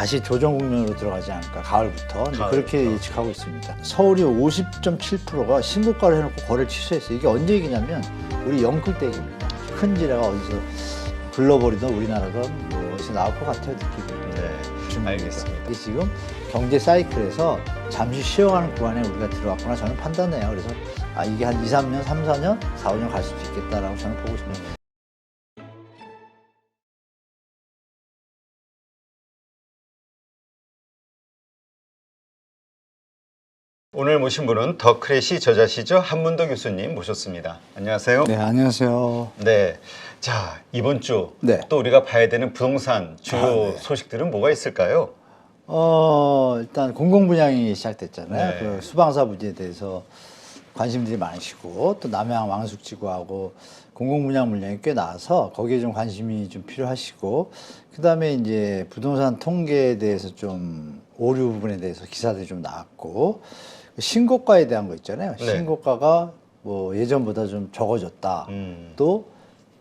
다시 조정 국면으로 들어가지 않을까, 가을부터. 그렇게 가을부터. 예측하고 있습니다. 서울이 50.7%가 신고가를 해놓고 거래를 취소했어요. 이게 언제 얘기냐면 우리 영끌 때 얘기입니다. 큰 지뢰가 어디서 글로벌이든 우리나라든 뭐 어디서 나올 것 같아요, 느낌이. 네, 알겠습니다. 이게 지금 경제 사이클에서 잠시 쉬어가는 구간에 우리가 들어왔구나 저는 판단해요. 그래서 이게 한 2, 3년, 3, 4년, 4, 5년 갈 수도 있겠다라고 저는 보고 있습니다. 오늘 모신 분은 더 크래시 저자시죠? 한문도 교수님 모셨습니다. 안녕하세요. 네, 안녕하세요. 네. 자, 이번 주 네. 또 우리가 봐야 되는 부동산 주요 네. 소식들은 뭐가 있을까요? 일단 공공분양이 시작됐잖아요. 네. 그 수방사 부지에 대해서 관심들이 많으시고 또 남해안 왕숙지구하고 공공분양 물량이 꽤 나와서 거기에 좀 관심이 좀 필요하시고 그다음에 이제 부동산 통계에 대해서 좀 오류 부분에 대해서 기사들이 좀 나왔고 신고가에 대한 거 있잖아요. 네. 신고가가 뭐 예전보다 좀 적어졌다. 또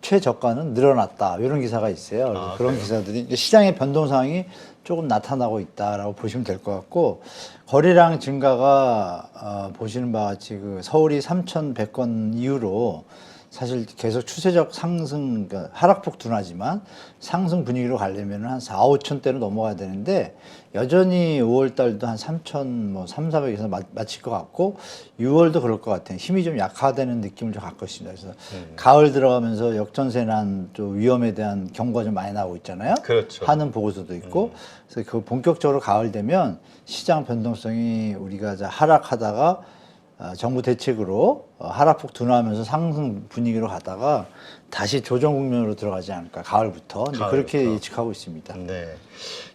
최저가는 늘어났다. 이런 기사가 있어요. 그래서 그런 그래요? 기사들이 시장의 변동 상황이 조금 나타나고 있다라고 보시면 될 것 같고 거래량 증가가 보시는 바와 같이 그 서울이 3,100건 이후로 사실 계속 추세적 상승, 그러니까 하락폭 둔하지만 상승 분위기로 가려면 한 4, 5천대로 넘어가야 되는데 여전히 5월 달도 한 3천, 뭐 3, 400에서 마칠 것 같고 6월도 그럴 것 같아요. 힘이 좀 약화되는 느낌을 좀 갖고 있습니다. 그래서 가을 들어가면서 역전세난 좀 위험에 대한 경고가 좀 많이 나오고 있잖아요. 그렇죠. 하는 보고서도 있고 그래서 그 본격적으로 가을 되면 시장 변동성이 우리가 하락하다가 정부 대책으로 하락폭 둔화하면서 상승 분위기로 가다가 다시 조정 국면으로 들어가지 않을까, 가을부터. 이제 그렇게 가을부터. 예측하고 있습니다. 네.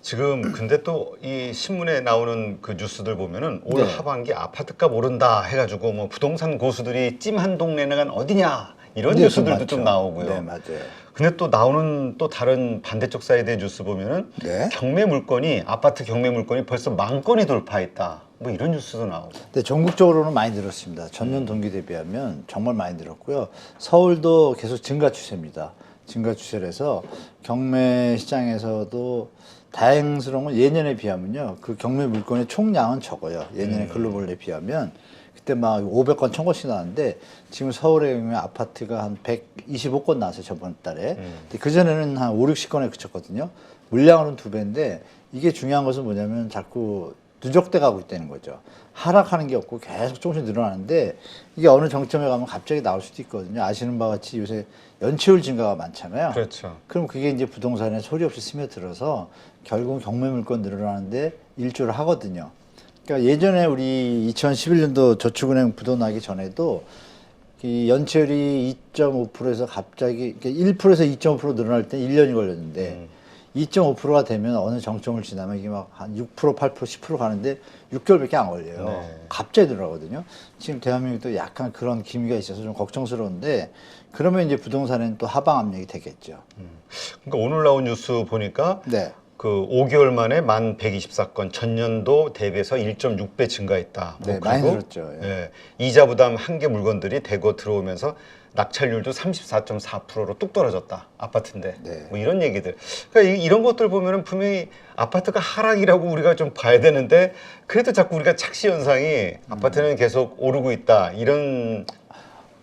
지금 근데 또 이 신문에 나오는 그 뉴스들 보면은 올 네. 하반기 아파트값 오른다 해가지고 뭐 부동산 고수들이 찜한 동네는 어디냐 이런 네, 뉴스들도 많죠. 좀 나오고요. 네, 맞아요. 근데 또 나오는 또 다른 반대쪽 사이드의 뉴스 보면은 네. 경매 물건이 아파트 경매 물건이 벌써 10,000건이 돌파했다. 뭐 이런 뉴스도 나오고. 근데 전국적으로는 많이 늘었습니다. 전년 동기 대비하면 정말 많이 늘었고요. 서울도 계속 증가 추세입니다. 증가 추세라서 경매 시장에서도 다행스러운 건 예년에 비하면요. 그 경매 물건의 총량은 적어요. 예년에 글로벌에 비하면. 그때 막 500건, 1000건씩 나왔는데 지금 서울에 경우에 아파트가 한 125건 나왔어요. 저번 달에. 근데 그전에는 한 5, 60건에 그쳤거든요. 물량으로는 2배인데 이게 중요한 것은 뭐냐면 자꾸 누적돼 가고 있다는 거죠. 하락하는 게 없고 계속 조금씩 늘어나는데 이게 어느 정점에 가면 갑자기 나올 수도 있거든요. 아시는 바와 같이 요새 연체율 증가가 많잖아요. 그렇죠. 그럼 그게 이제 부동산에 소리 없이 스며들어서 결국 경매 물건 늘어나는데 일조를 하거든요. 그러니까 예전에 우리 2011년도 저축은행 부도 나기 전에도 이 연체율이 2.5%에서 갑자기 1%에서 2.5% 늘어날 때 1년이 걸렸는데 2.5%가 되면 어느 정점을 지나면 이게 막 한 6%, 8%, 10% 가는데 6개월밖에 안 걸려요. 네. 갑자기 늘어나거든요. 지금 대한민국도 약간 그런 기미가 있어서 좀 걱정스러운데 그러면 이제 부동산에는 또 하방 압력이 되겠죠. 그러니까 오늘 나온 뉴스 보니까 네. 그 5개월 만에 1124건 전년도 대비해서 1.6배 증가했다. 네, 많이 늘었죠. 예. 예, 이자 부담 한계 물건들이 대거 들어오면서 낙찰률도 34.4%로 뚝 떨어졌다. 아파트인데. 네. 뭐 이런 얘기들. 그러니까 이런 것들 보면은 분명히 아파트가 하락이라고 우리가 좀 봐야 되는데 그래도 자꾸 우리가 착시 현상이 아파트는 계속 오르고 있다. 이런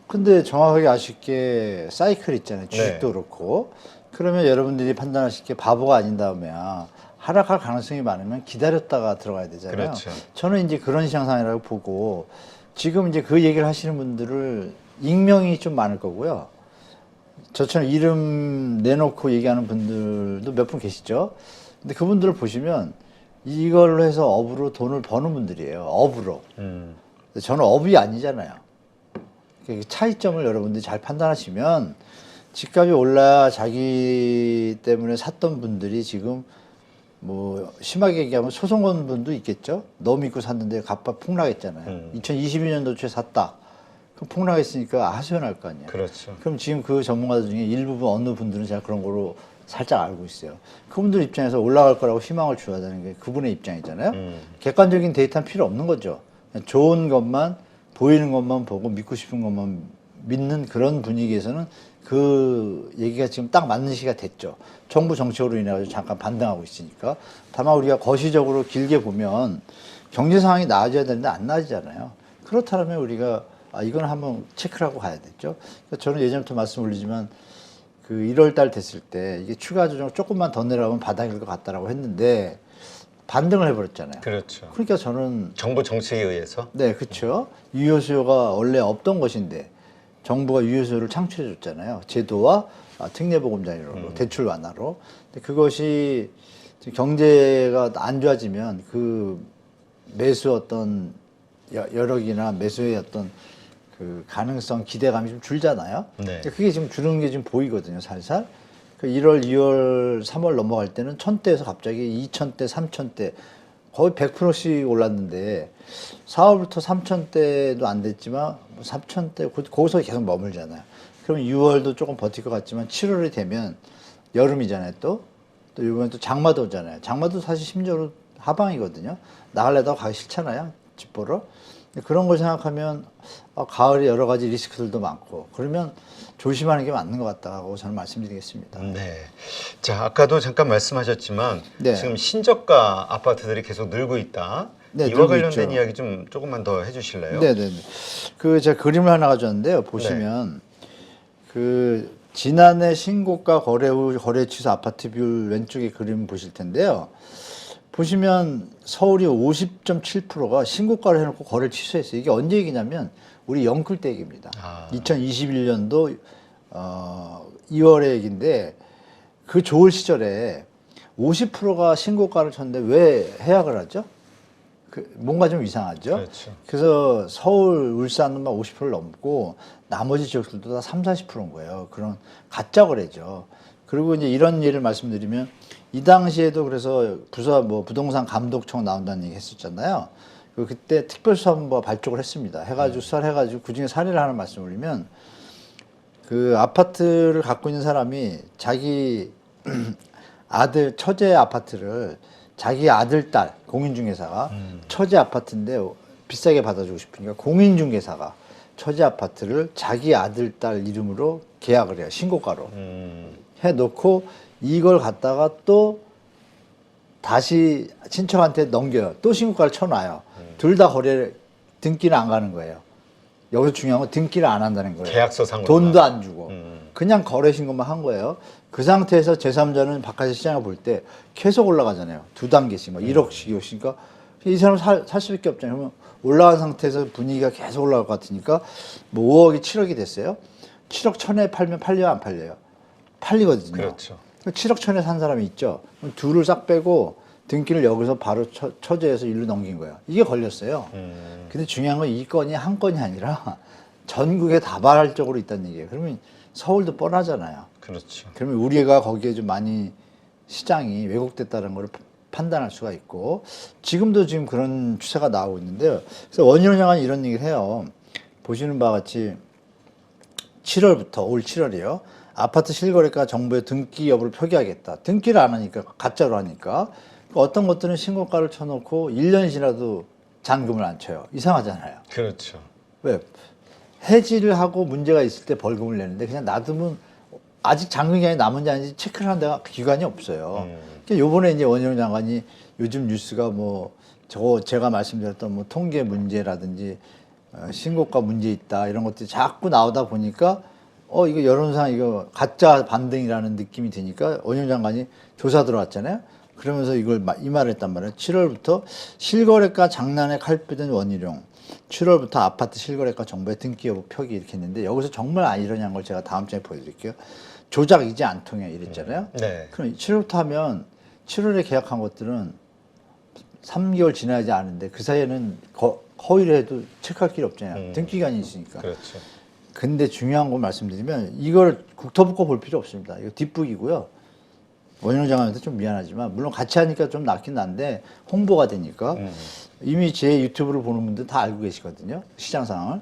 근데 정확하게 아쉽게 사이클 있잖아요. 주식도 네. 그렇고. 그러면 여러분들이 판단하실 게 바보가 아닌 다음에야 하락할 가능성이 많으면 기다렸다가 들어가야 되잖아요. 그렇죠. 저는 이제 그런 시장상이라고 보고 지금 이제 그 얘기를 하시는 분들을 익명이 좀 많을 거고요. 저처럼 이름 내놓고 얘기하는 분들도 몇 분 계시죠. 근데 그분들을 보시면 이걸로 해서 업으로 돈을 버는 분들이에요. 업으로. 근데 저는 업이 아니잖아요. 그 차이점을 여러분들이 잘 판단하시면 집값이 올라 자기 때문에 샀던 분들이 지금 뭐 심하게 얘기하면 소송 건 분도 있겠죠. 너무 믿고 샀는데 값이 폭락했잖아요. 2022년도 초에 샀다. 그럼 폭락했으니까 하소연할 거 아니에요. 그렇죠. 그럼 지금 그 전문가들 중에 일부분 어느 분들은 제가 그런 거로 살짝 알고 있어요. 그분들 입장에서 올라갈 거라고 희망을 줘야 되는 게 그분의 입장이잖아요. 객관적인 데이터는 필요 없는 거죠. 그냥 좋은 것만 보이는 것만 보고 믿고 싶은 것만 믿는 그런 분위기에서는 그 얘기가 지금 딱 맞는 시기가 됐죠. 정부 정책으로 인해 가지고 잠깐 반등하고 있으니까. 다만 우리가 거시적으로 길게 보면 경제 상황이 나아져야 되는데 안 나아지잖아요. 그렇다면 우리가 이건 한번 체크를 하고 가야 되죠. 그러니까 저는 예전부터 말씀 올리지만 그 1월 달 됐을 때 이게 추가 조정 조금만 더 내려가면 바닥일 것 같다라고 했는데 반등을 해버렸잖아요. 그렇죠. 그러니까 저는 정부 정책에 의해서 네, 그렇죠. 유효 수요가 원래 없던 것인데 정부가 유효 수요를 창출해 줬잖아요. 제도와 특례보금자리로 대출 완화로. 근데 그것이 경제가 안 좋아지면 그 매수 어떤 여력이나 매수의 어떤 그 가능성, 기대감이 좀 줄잖아요. 네. 그게 지금 주는 게 지금 보이거든요, 살살. 그 1월, 2월, 3월 넘어갈 때는 1000대에서 갑자기 2000대, 3000대 거의 100%씩 올랐는데 4월부터 3000대도 안 됐지만 3000대 거기서 계속 머물잖아요. 그러면 6월도 조금 버틸 것 같지만 7월이 되면 여름이잖아요. 또 이번에 또 장마도 오잖아요. 장마도 사실 심지어로 하방이거든요. 나가려다가 가기 싫잖아요. 집 보러. 그런 걸 생각하면 가을에 여러 가지 리스크들도 많고 그러면 조심하는 게 맞는 것 같다고 저는 말씀드리겠습니다. 네. 자, 아까도 잠깐 말씀하셨지만 네. 지금 신저가 아파트들이 계속 늘고 있다. 네, 이와 늘고 관련된 있죠. 이야기 좀 조금만 더 해주실래요? 네네네. 그 제가 그림을 하나 가져왔는데요. 보시면 그 지난해 신고가 거래 후 거래 취소 아파트 비율 왼쪽에 그림 보실 텐데요. 보시면 서울이 50.7%가 신고가를 해놓고 거래를 취소했어요. 이게 언제 얘기냐면 우리 영클 때 얘기입니다. 2021년도 2월의 얘기인데 그 좋을 시절에 50%가 신고가를 쳤는데 왜 해약을 하죠? 뭔가 좀 이상하죠. 그렇죠. 그래서 서울, 울산은 막 50%를 넘고 나머지 지역들도 다 30~40%인 거예요. 그런 가짜 거래죠. 그리고 이제 이런 예를 말씀드리면 이 당시에도 그래서 부동산 감독청 나온다는 얘기 했었잖아요. 그때 특별수사본부가 발족을 했습니다. 해가지고 수사를 해가지고 그중에 사례를 하나 말씀드리면 그 아파트를 갖고 있는 사람이 자기 아들 처제 아파트를 자기 아들 딸 공인중개사가 처제 아파트인데 비싸게 받아주고 싶으니까 공인중개사가 처제 아파트를 자기 아들 딸 이름으로 계약을 해요. 신고가로 해놓고 이걸 갖다가 또 다시 친척한테 넘겨요. 또 신고가를 쳐놔요. 둘 다 거래를 등기를 안 가는 거예요. 여기서 중요한 건 등기를 안 한다는 거예요. 계약서상으로 돈도 안 주고 그냥 거래 신고만 한 거예요. 그 상태에서 제3자는 바깥에 시장을 볼 때 계속 올라가잖아요. 2단계씩 막 1억씩 오시니까 이 사람 살 수밖에 없잖아요. 그러면 올라간 상태에서 분위기가 계속 올라갈 것 같으니까 뭐 5억이 7억이 됐어요. 7억 1000에 팔면 팔려요, 안 팔려요? 팔리거든요. 그렇죠. 7억 1000에 산 사람이 있죠. 그럼 둘을 싹 빼고 등기를 여기서 바로 처제해서 일로 넘긴 거예요. 이게 걸렸어요. 근데 중요한 건 이 건이 한 건이 아니라 전국에 다발적으로 있다는 얘기예요. 그러면 서울도 뻔하잖아요. 그렇죠. 그러면 우리가 거기에 좀 많이 시장이 왜곡됐다는 걸 판단할 수가 있고 지금 그런 추세가 나오고 있는데요. 그래서 원희룡 장관이 이런 얘기를 해요. 보시는 바와 같이 7월부터 올 7월이요. 아파트 실거래가 정부의 등기 여부를 표기하겠다. 등기를 안 하니까 가짜로 하니까 어떤 것들은 신고가를 쳐놓고 1년이 지나도 잔금을 안 쳐요. 이상하잖아요. 그렇죠. 왜? 해지를 하고 문제가 있을 때 벌금을 내는데 그냥 놔두면 아직 잔금기간이 남은지 아닌지 체크를 하는 데가 기관이 없어요. 그러니까 요번에 이제 원희룡 장관이 요즘 뉴스가 제가 말씀드렸던 통계 문제라든지 신고가 문제 있다 이런 것들이 자꾸 나오다 보니까 이거 여론상 이거 가짜 반등이라는 느낌이 드니까 원희룡 장관이 조사 들어왔잖아요. 그러면서 이 말을 했단 말이에요. 7월부터 실거래가 장난에 칼피된 원희룡. 7월부터 아파트 실거래가 정부의 등기 여부 표기 이렇게 했는데 여기서 정말 아이러니한 걸 제가 다음 주에 보여드릴게요. 조작이지 안 통해 이랬잖아요. 네. 그럼 7월부터 하면 7월에 계약한 것들은 3개월 지나지 않은데 그 사이에는 허위를 해도 체크할 길이 없잖아요. 등기간이 있으니까. 그렇죠. 근데 중요한 걸 말씀드리면 이걸 국토부가 볼 필요 없습니다. 이거 뒷북이고요. 원희룡 장관한테 좀 미안하지만 물론 같이 하니까 좀 낫긴 난데 홍보가 되니까 이미 제 유튜브를 보는 분들 다 알고 계시거든요. 시장 상황을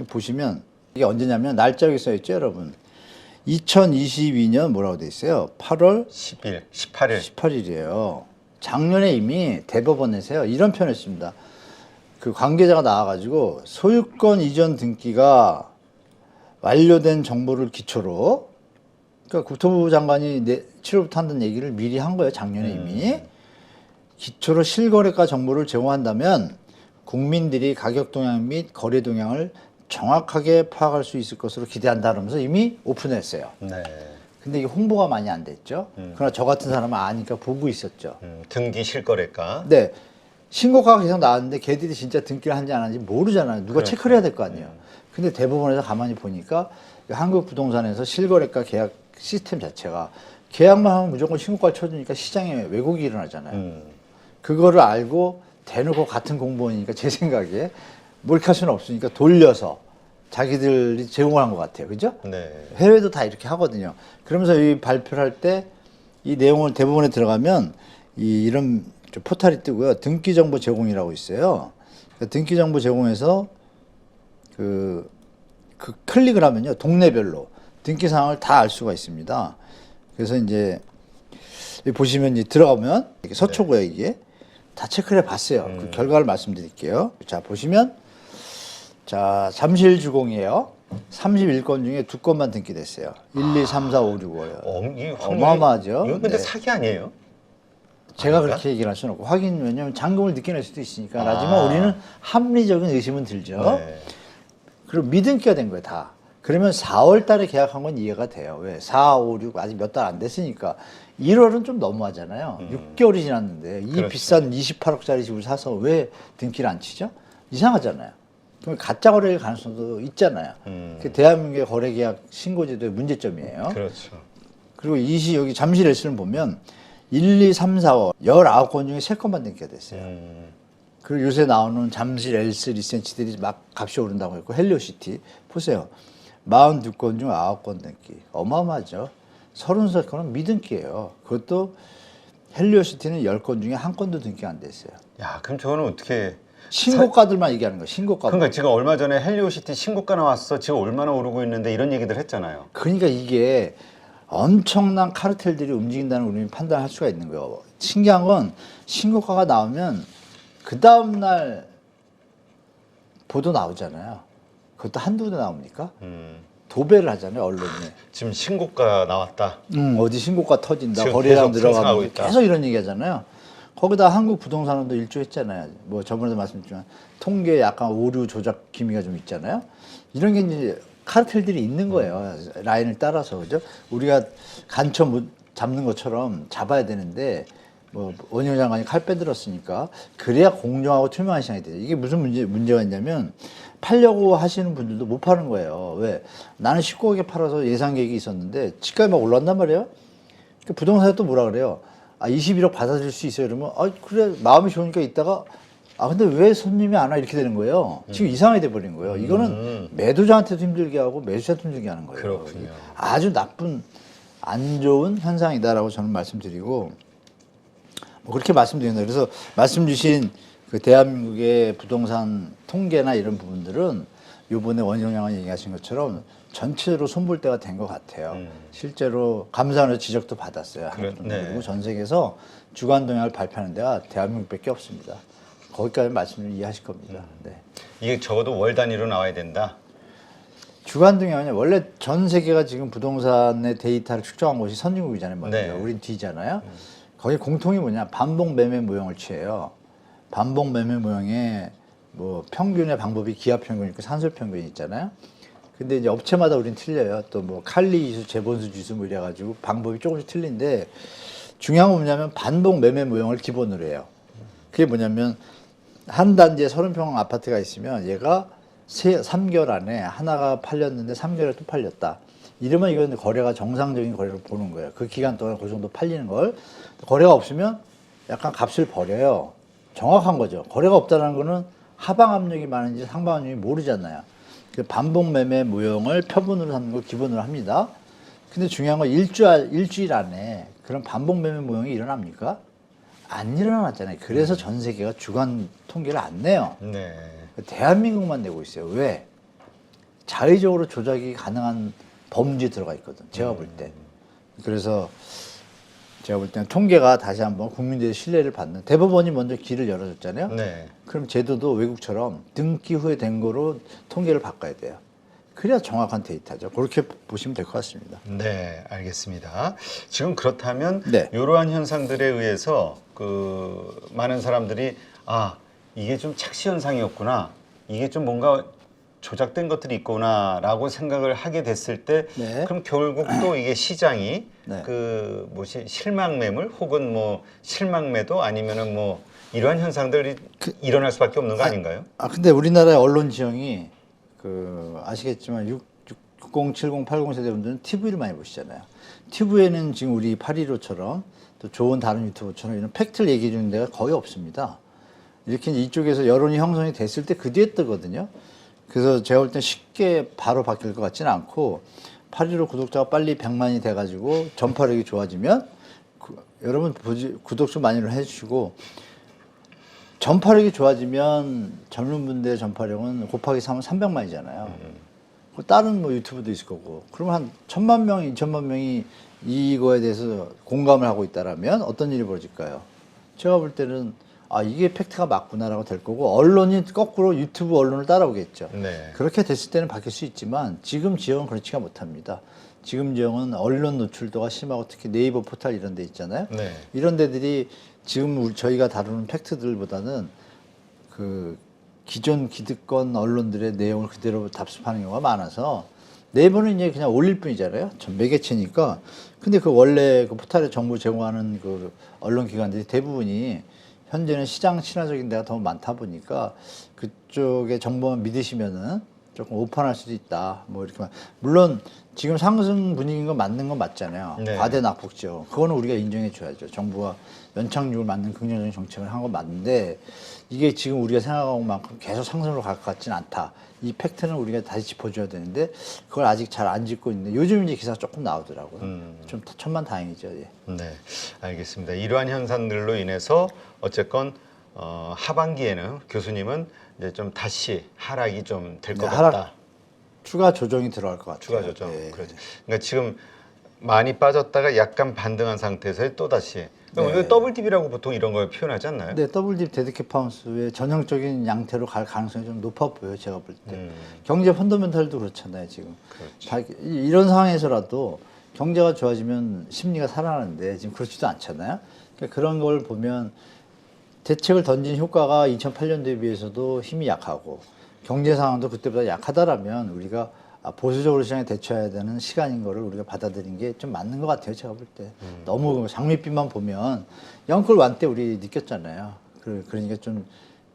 보시면 이게 언제냐면 날짜 여기 써 있죠, 여러분. 2022년 뭐라고 돼 있어요? 8월 10일, 18일. 18일이에요. 작년에 이미 대법원에서요 이런 표현을 했습니다. 그 관계자가 나와가지고 소유권 이전 등기가 완료된 정보를 기초로, 그러니까 국토부 장관이 7월부터 한다는 얘기를 미리 한 거예요. 작년에 이미. 기초로 실거래가 정보를 제공한다면 국민들이 가격 동향 및 거래 동향을 정확하게 파악할 수 있을 것으로 기대한다 그러면서 이미 오픈했어요. 네. 근데 이게 홍보가 많이 안 됐죠. 그러나 저 같은 사람은 아니까 보고 있었죠. 등기 실거래가. 네. 신고가가 계속 나왔는데 걔들이 진짜 등기를 한지 안 한지 모르잖아요. 누가 그렇죠. 체크를 해야 될 거 아니에요. 근데 대법원에서 가만히 보니까 한국부동산에서 실거래가 계약 시스템 자체가 계약만 하면 무조건 신고가를 쳐주니까 시장에 왜곡이 일어나잖아요. 그거를 알고 대놓고 같은 공무원이니까 제 생각에 몰카 수는 없으니까 돌려서 자기들이 제공을 한 것 같아요. 그죠? 네. 해외도 다 이렇게 하거든요. 그러면서 이 발표를 할 때 이 내용을 대부분에 들어가면 이런 포탈이 뜨고요. 등기 정보 제공이라고 있어요. 그러니까 등기 정보 제공에서 그 클릭을 하면요. 동네별로 등기 사항을 다 알 수가 있습니다. 그래서 이제 여기 보시면 이제 들어가면 이게 서초구에 이게 다 체크를 해봤어요. 그 결과를 말씀드릴게요. 자, 보시면 자, 잠실 주공이에요. 31건 중에 2건만 등기됐어요. 1, 2, 3, 4, 5, 6, 5요. 어마어마하죠. 이건 근데 네. 사기 아니에요? 제가 아닌가? 그렇게 얘기를 할 수는 없고 확인, 왜냐하면 잔금을 느껴낼 수도 있으니까. 하지만 우리는 합리적인 의심은 들죠. 네. 그리고 믿음기가 된 거예요, 다. 그러면 4월 달에 계약한 건 이해가 돼요. 왜? 4, 5, 6 아직 몇 달 안 됐으니까. 1월은 좀 너무하잖아요. 6개월이 지났는데 이 그렇죠. 비싼 28억짜리 집을 사서 왜 등기를 안 치죠? 이상하잖아요. 그럼 가짜 거래일 가능성도 있잖아요. 그 대한민국의 거래계약 신고제도의 문제점이에요. 그렇죠. 그리고 여기 잠실 S를 보면 1, 2, 3, 4월 19건 중에 3건만 등기가 됐어요. 그리고 요새 나오는 잠실 L3 리센치들이 막 값이 오른다고 했고 헬리오시티 보세요. 42건 중 9건 등기. 어마어마하죠. 33건은 미등기예요. 그것도 헬리오시티는 10건 중에 1건도 등기가 안 됐어요. 야, 그럼 저거는 어떻게? 신고가들만 얘기하는 거예요. 신고가. 그러니까 지금 얼마 전에 헬리오시티 신고가 나왔어. 지금 얼마나 오르고 있는데 이런 얘기들 했잖아요. 그러니까 이게 엄청난 카르텔들이 움직인다는 우리는 판단할 수가 있는 거예요. 신기한 건 신고가가 나오면 그 다음날 보도 나오잖아요. 그것도 한두 군데 나옵니까? 도배를 하잖아요, 언론이. 지금 신고가 나왔다. 어디 신고가 터진다, 지금 거래량 계속 상승하고 들어가면 있다. 계속 이런 얘기 하잖아요. 거기다 한국부동산원도 일조했잖아요. 뭐 저번에도 말씀드렸지만 통계에 약간 오류 조작 기미가 좀 있잖아요. 이런 게 이제 카르텔들이 있는 거예요. 라인을 따라서. 그죠? 우리가 간첩 잡는 것처럼 잡아야 되는데 뭐 원효 장관이 칼 빼들었으니까 그래야 공정하고 투명한 시장이 되죠. 이게 무슨 문제가 있냐면 팔려고 하시는 분들도 못 파는 거예요. 왜? 나는 19억에 팔아서 예상 계획이 있었는데 집값이 막 올랐단 말이에요. 그 부동산에 또 뭐라 그래요? 21억 받아줄 수 있어요. 그러면 그래 마음이 좋으니까 있다가 근데 왜 손님이 안 와 이렇게 되는 거예요. 지금 이상하게 돼버린 거예요. 이거는 매도자한테도 힘들게 하고 매수자한테도 힘들게 하는 거예요. 그렇군요. 아주 나쁜 안 좋은 현상이다라고 저는 말씀드리고 뭐 그렇게 말씀드린다. 그래서 말씀 주신 그 대한민국의 부동산 통계나 이런 부분들은 요번에 원희룡 장관이 얘기하신 것처럼 전체로 손볼 때가 된 것 같아요. 실제로 감사원에서 지적도 받았어요. 네. 그리고 전 세계에서 주간 동향을 발표하는 데가 대한민국밖에 없습니다. 거기까지 말씀을 이해하실 겁니다. 네. 이게 적어도 월 단위로 나와야 된다. 주간 동향은 원래 전 세계가 지금 부동산의 데이터를 측정한 곳이 선진국이잖아요. 먼저. 네. 우린 뒤잖아요. 거기 공통이 뭐냐? 반복 매매 모형을 취해요. 반복 매매 모형에 뭐 평균의 방법이 기하 평균 있고 산술 평균이 있잖아요. 근데 이제 업체마다 우린 틀려요. 또 뭐 칼리 지수, 재본수 지수 뭐 이래가지고 방법이 조금씩 틀린데 중요한 건 뭐냐면 반복 매매 모형을 기본으로 해요. 그게 뭐냐면 한 단지에 30평 아파트가 있으면 얘가 3개월 안에 하나가 팔렸는데 3개월에 또 팔렸다. 이러면 이건 거래가 정상적인 거래로 보는 거예요. 그 기간 동안 그 정도 팔리는 걸. 거래가 없으면 약간 값을 버려요. 정확한 거죠. 거래가 없다는 거는 하방 압력이 많은지 상방 압력이 모르잖아요. 그 반복 매매 모형을 표본으로 삼는 걸 기본으로 합니다. 근데 중요한 건 일주일 안에 그런 반복 매매 모형이 일어납니까? 안 일어났잖아요. 그래서 전 세계가 주간 통계를 안 내요. 네. 대한민국만 내고 있어요. 왜? 자의적으로 조작이 가능한 범죄에 들어가 있거든. 제가 볼 때. 그래서 제가 볼 때는 통계가 다시 한번 국민들의 신뢰를 받는, 대법원이 먼저 길을 열어줬잖아요. 네. 그럼 제도도 외국처럼 등기 후에 된 거로 통계를 바꿔야 돼요. 그래야 정확한 데이터죠. 그렇게 보시면 될 것 같습니다. 네, 알겠습니다. 지금 그렇다면 네. 이러한 현상들에 의해서 그 많은 사람들이 아, 이게 좀 착시 현상이었구나. 이게 좀 뭔가 조작된 것들이 있구나라고 생각을 하게 됐을 때 네. 그럼 결국 또 이게 시장이 네. 그 뭐지 실망 매물 혹은 뭐 실망 매도 아니면은 뭐 이러한 현상들이 일어날 수밖에 없는 거 아닌가요? 근데 우리나라의 언론 지형이 그 아시겠지만 60, 70, 80 세대분들은 TV를 많이 보시잖아요. TV에는 지금 우리 815처럼 또 좋은 다른 유튜브처럼 이런 팩트를 얘기해 주는 데가 거의 없습니다. 이렇게 이쪽에서 여론이 형성이 됐을 때 그 뒤에 뜨거든요. 그래서 제가 볼 땐 쉽게 바로 바뀔 것 같지는 않고 815 구독자가 빨리 100만이 돼가지고 전파력이 좋아지면 여러분 구독 좀 많이 해주시고 전파력이 좋아지면 젊은 분들의 전파력은 곱하기 3은 300만이잖아요. 다른 뭐 유튜브도 있을 거고. 그러면 한 1000만 명, 2000만 명이 이거에 대해서 공감을 하고 있다라면 어떤 일이 벌어질까요? 제가 볼 때는 이게 팩트가 맞구나라고 될 거고 언론이 거꾸로 유튜브 언론을 따라오겠죠. 네. 그렇게 됐을 때는 바뀔 수 있지만 지금 지형은 그렇지가 못합니다. 지금 지형은 언론 노출도가 심하고 특히 네이버 포털 이런 데 있잖아요. 네. 이런 데들이 지금 저희가 다루는 팩트들보다는 그 기존 기득권 언론들의 내용을 그대로 답습하는 경우가 많아서 네이버는 이제 그냥 올릴 뿐이잖아요. 전 매개체니까. 근데 그 원래 그 포털에 정보 제공하는 그 언론 기관들이 대부분이 현재는 시장 친화적인 데가 더 많다 보니까 그쪽의 정보만 믿으시면은 조금 오판할 수도 있다. 뭐 이렇게 물론 지금 상승 분위기인 건 맞는 건 맞잖아요. 네. 과대 낙폭죠. 그거는 우리가 인정해 줘야죠. 정부가 연착륙을 맞는 긍정적인 정책을 한 건 맞는데 이게 지금 우리가 생각한 만큼 계속 상승으로 갈 것 같지는 않다. 이 팩트는 우리가 다시 짚어줘야 되는데 그걸 아직 잘 안 짚고 있는데 요즘 이제 기사가 조금 나오더라고요. 좀 천만다행이죠. 예. 네, 알겠습니다. 이러한 현상들로 인해서 어쨌건 하반기에는 교수님은 이제 좀 다시 하락이 좀 될 것 네, 같다. 추가 조정이 들어갈 것 같아요. 추가 조정. 네. 그렇죠. 그러니까 지금 많이 빠졌다가 약간 반등한 상태에서 또 다시. 그러니까 네. 우리가 더블 딥이라고 보통 이런 걸 표현하지 않나요? 네, 더블딥 데드캣 파운스의 전형적인 양태로 갈 가능성이 좀 높아 보여요. 제가 볼 때. 경제 펀더멘탈도 그렇잖아요. 지금. 그렇죠. 이런 상황에서라도 경제가 좋아지면 심리가 살아나는데 지금 그렇지도 않잖아요. 그러니까 그런 걸 보면 대책을 던진 효과가 2008년도에 비해서도 힘이 약하고 경제 상황도 그때보다 약하다라면 우리가 보수적으로 시장에 대처해야 되는 시간인 거를 우리가 받아들인 게 좀 맞는 것 같아요. 제가 볼 때. 너무 장밋빛만 보면 영끌 완 때 우리 느꼈잖아요. 그러니까 좀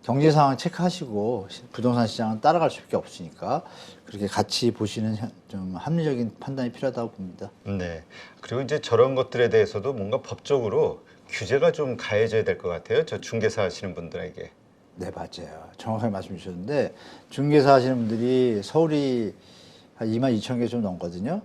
경제 상황 체크하시고 부동산 시장은 따라갈 수밖에 없으니까 그렇게 같이 보시는 좀 합리적인 판단이 필요하다고 봅니다. 네. 그리고 이제 저런 것들에 대해서도 뭔가 법적으로 규제가 좀 가해져야 될 것 같아요. 저 중개사 하시는 분들에게. 네, 맞아요. 정확하게 말씀 주셨는데 중개사 하시는 분들이 서울이 한 22,000개 좀 넘거든요.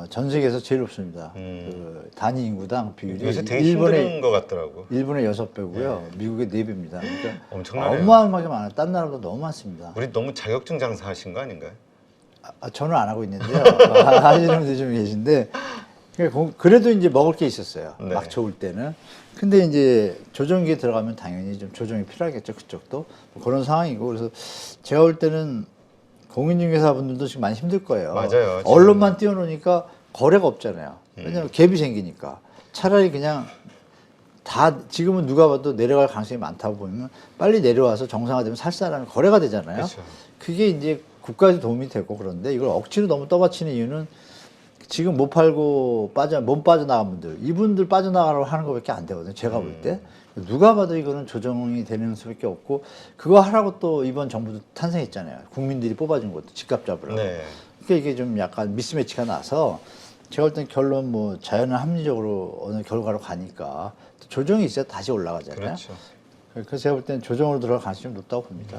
전 세계에서 제일 높습니다. 그 단위 인구당 비율이 요새 되게 힘든 것 같더라고. 일본의 6배고요. 미국의 4배입니다. 그러니까 엄청나네요. 어마어마하게 많아요. 딴 나라보다 너무 많습니다. 우리 너무 자격증 장사하신 거 아닌가요? 저는 안 하고 있는데요. 하시는 분들 좀 계신데 그래도 이제 먹을 게 있었어요. 네. 막 좋을 때는. 근데 이제 조정기에 들어가면 당연히 좀 조정이 필요하겠죠. 그쪽도. 뭐 그런 상황이고. 그래서 제가 볼 때는 공인중개사분들도 지금 많이 힘들 거예요. 맞아요. 언론만 띄워놓으니까 거래가 없잖아요. 왜냐하면 갭이 생기니까. 차라리 그냥 다 지금은 누가 봐도 내려갈 가능성이 많다고 보면 빨리 내려와서 정상화되면 살 사람이 거래가 되잖아요. 그렇죠. 그게 이제 국가에도 도움이 되고 그런데 이걸 억지로 너무 떠받치는 이유는 지금 못 팔고 못 빠져나간 분들 이분들 빠져나가라고 하는 것밖에 안 되거든요. 제가 볼 때. 누가 봐도 이거는 조정이 되는 수밖에 없고 그거 하라고 또 이번 정부도 탄생했잖아요. 국민들이 뽑아준 것도 집값 잡으라고. 네. 그러니까 이게 좀 약간 미스매치가 나서 제가 볼 땐 결론 뭐 자연은 합리적으로 어느 결과로 가니까 조정이 있어야 다시 올라가잖아요. 그렇죠. 그래서 제가 볼 땐 조정으로 들어갈 가능성이 좀 높다고 봅니다.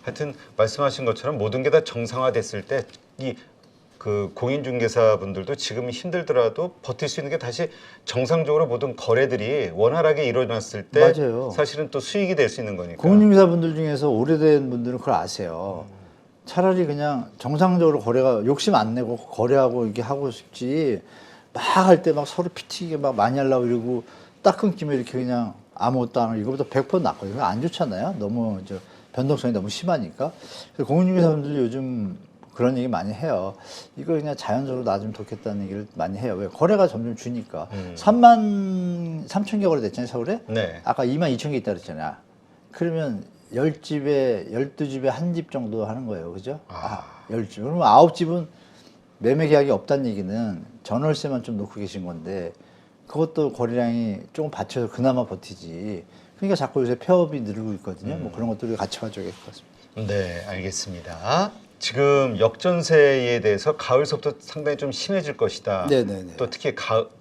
하여튼 말씀하신 것처럼 모든 게 다 정상화됐을 때 이 그 공인중개사분들도 지금 힘들더라도 버틸 수 있는 게 다시 정상적으로 모든 거래들이 원활하게 일어났을 때 맞아요. 사실은 또 수익이 될 수 있는 거니까. 공인중개사분들 중에서 오래된 분들은 그걸 아세요. 차라리 그냥 정상적으로 거래가 욕심 안 내고 거래하고 이렇게 하고 싶지 막 할 때 막 서로 피튀게 막 많이 하려고 이러고 딱 끊기면 이렇게 그냥 아무것도 안 하고 이거보다 100% 낫거든요. 안 좋잖아요. 너무 변동성이 너무 심하니까. 그래서 공인중개사분들 요즘 그런 얘기 많이 해요. 이거 그냥 자연적으로 놔주면 좋겠다는 얘기를 많이 해요. 왜? 거래가 점점 주니까. 3만 3천 개 거래됐잖아요, 서울에? 네. 아까 2만 2천 개 있다 그랬잖아요. 그러면 10집에, 12집에 한 집 정도 하는 거예요. 그죠? 10집. 그러면 9집은 매매 계약이 없다는 얘기는 전월세만 좀 놓고 계신 건데 그것도 거래량이 조금 받쳐서 그나마 버티지. 그러니까 자꾸 요새 폐업이 늘고 있거든요. 뭐 그런 것들을 같이 봐줘야 될 것 같습니다. 네, 알겠습니다. 지금 역전세에 대해서 가을서부터 상당히 좀 심해질 것이다. 네네네. 또 특히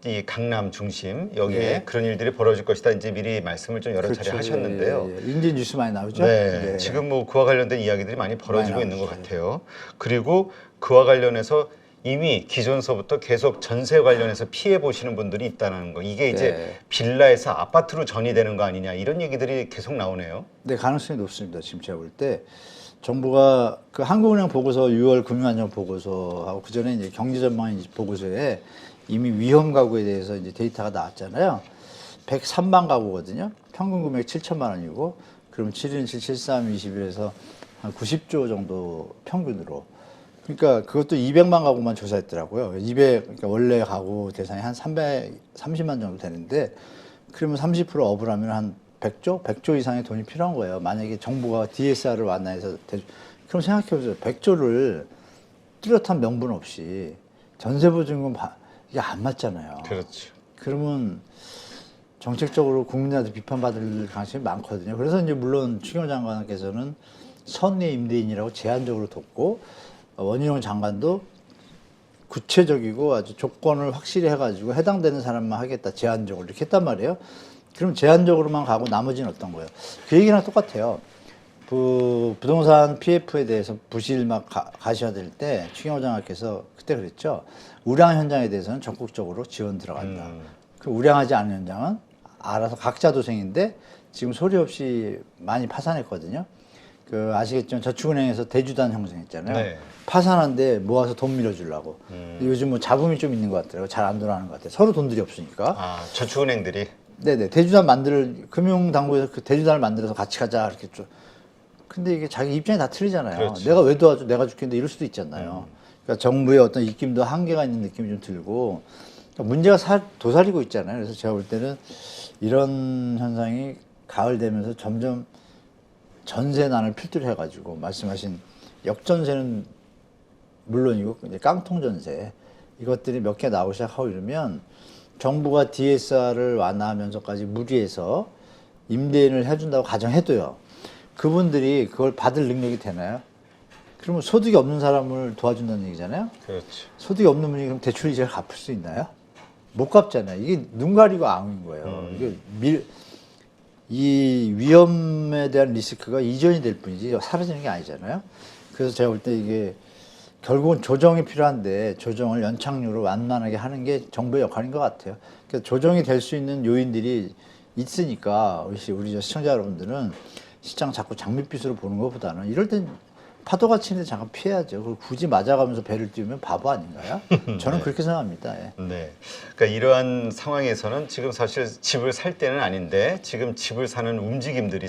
이 강남 중심 여기에 네. 그런 일들이 벌어질 것이다. 이제 미리 말씀을 좀 여러 차례 그렇죠. 하셨는데요. 예, 예. 인제 뉴스 많이 나오죠? 네, 네. 지금 뭐 그와 관련된 이야기들이 많이 벌어지고 많이 있는 것 나오죠. 같아요. 그리고 그와 관련해서 이미 기존서부터 계속 전세 관련해서 피해 보시는 분들이 있다는 거. 이게 이제 네. 빌라에서 아파트로 전이되는 거 아니냐 이런 얘기들이 계속 나오네요. 네, 가능성이 높습니다. 지금 제가 볼 때 정부가 그 한국은행 보고서 6월 금융안정 보고서하고 그 전에 이제 경제전망 보고서에 이미 위험 가구에 대해서 이제 데이터가 나왔잖아요. 103만 가구거든요. 평균 금액 7천만 원이고 그러면 7인 7, 73, 21에서 한 90조 정도 평균으로. 그러니까 그것도 200만 가구만 조사했더라고요. 200, 그러니까 원래 가구 대상이 한 330만 정도 되는데 그러면 30% 업을 하면 한 100조? 100조 이상의 돈이 필요한 거예요. 만약에 정부가 DSR을 완화해서 그럼 생각해 보세요. 100조를 뚜렷한 명분 없이 전세보증금 이게 안 맞잖아요. 그렇죠. 그러면 정책적으로 국민한테 비판받을 가능성이 많거든요. 그래서 이제 물론 추경호 장관께서는 선내 임대인이라고 제한적으로 뒀고 원희룡 장관도 구체적이고 아주 조건을 확실히 해가지고 해당되는 사람만 하겠다 제한적으로 이렇게 했단 말이에요. 그럼 제한적으로만 가고 나머지는 어떤 거예요? 그 얘기랑 똑같아요. 그 부동산 PF에 대해서 부실 막 가셔야 될 때 추경호 장관께서 그때 그랬죠. 우량 현장에 대해서는 적극적으로 지원 들어간다. 그 우량하지 않은 현장은 알아서 각자 도생인데 지금 소리 없이 많이 파산했거든요. 그 아시겠지만 저축은행에서 대주단 형성했잖아요. 네. 파산한데 모아서 돈 밀어주려고. 요즘 뭐 자금이 좀 있는 것 같더라고요. 잘 안 돌아가는 것 같아요. 서로 돈들이 없으니까. 아, 저축은행들이 네네. 금융당국에서 그 대주단을 만들어서 같이 가자. 이렇게 좀. 근데 이게 자기 입장이 다 틀리잖아요. 그렇죠. 내가 왜 도와줘? 내가 줄겠는데 이럴 수도 있잖아요. 그러니까 정부의 어떤 입김도 한계가 있는 느낌이 좀 들고 그러니까 문제가 도사리고 있잖아요. 그래서 제가 볼 때는 이런 현상이 가을 되면서 점점 전세난을 필두로 해가지고 말씀하신 역전세는 물론이고 이제 깡통전세 이것들이 몇 개 나오기 시작하고 이러면 정부가 DSR을 완화하면서까지 무리해서 임대인을 해준다고 가정해도요. 그분들이 그걸 받을 능력이 되나요? 그러면 소득이 없는 사람을 도와준다는 얘기잖아요. 그렇죠. 소득이 없는 분이 그럼 대출 이자를 갚을 수 있나요? 못 갚잖아요. 이게 눈 가리고 앙인 거예요. 이게 이 위험에 대한 리스크가 이전이 될 뿐이지 사라지는 게 아니잖아요. 그래서 제가 볼 때 이게 결국은 조정이 필요한데 조정을 연착륙으로 완만하게 하는 게 정부의 역할인 것 같아요. 그래서 조정이 될 수 있는 요인들이 있으니까 우리 시청자 여러분들은 시장 자꾸 장밋빛으로 보는 것보다는 이럴 땐 파도가 치는데 잠깐 피해야죠. 그걸 굳이 맞아가면서 배를 띄우면 바보 아닌가요? 저는 네. 그렇게 생각합니다. 예. 네. 그러니까 이러한 상황에서는 지금 사실 집을 살 때는 아닌데 지금 집을 사는 움직임들이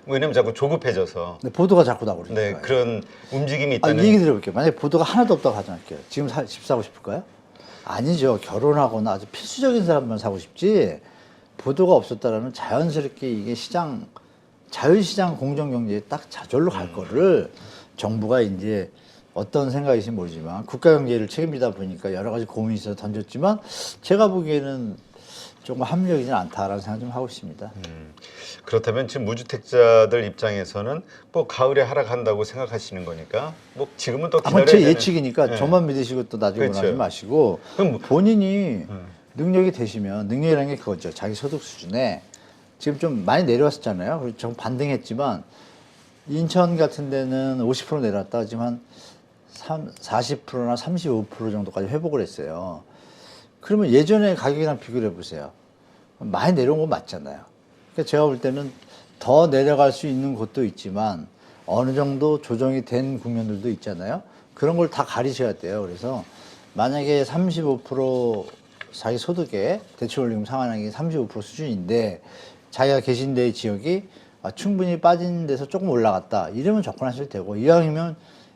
왜냐면 자꾸 조급해져서 근데 보도가 자꾸 나오니까. 네, 그런 움직임이 이 있다는 얘기 드려볼게요. 만약에 보도가 하나도 없다고 가정할게요. 지금 집 사고 싶을까요? 아니죠. 결혼하거나 아주 필수적인 사람만 사고 싶지. 보도가 없었다라는 자연스럽게 이게 자유시장 공정경제에 딱 저절로 갈 거를 정부가 이제 어떤 생각이신지 모르지만 국가경제를 책임지다 보니까 여러 가지 고민이 있어서 던졌지만 제가 보기에는 조금 합리적이진 않다라는 생각 좀 하고 있습니다. 그렇다면 지금 무주택자들 입장에서는 뭐 가을에 하락한다고 생각하시는 거니까 뭐 지금은 또 기다려야 제 되는 예측이니까 네. 저만 믿으시고 또 나중에 그렇죠. 원하지 마시고 그럼 뭐- 본인이 능력이 되시면 능력이라는 게 그거죠. 자기 소득 수준에 지금 좀 많이 내려왔었잖아요. 그래서 좀 반등했지만 인천 같은 데는 50% 내려왔다가 지금 한 40%나 35% 정도까지 회복을 했어요. 그러면 예전에 가격이랑 비교를 해보세요. 많이 내려온 건 맞잖아요. 그러니까 제가 볼 때는 더 내려갈 수 있는 곳도 있지만 어느 정도 조정이 된 국면들도 있잖아요. 그런 걸 다 가리셔야 돼요. 그래서 만약에 35% 자기 소득에 대출원리금 상환액이 35% 수준인데 자기가 계신 데의 지역이 충분히 빠진 데서 조금 올라갔다. 이러면 접근하셔도 되고 이왕이면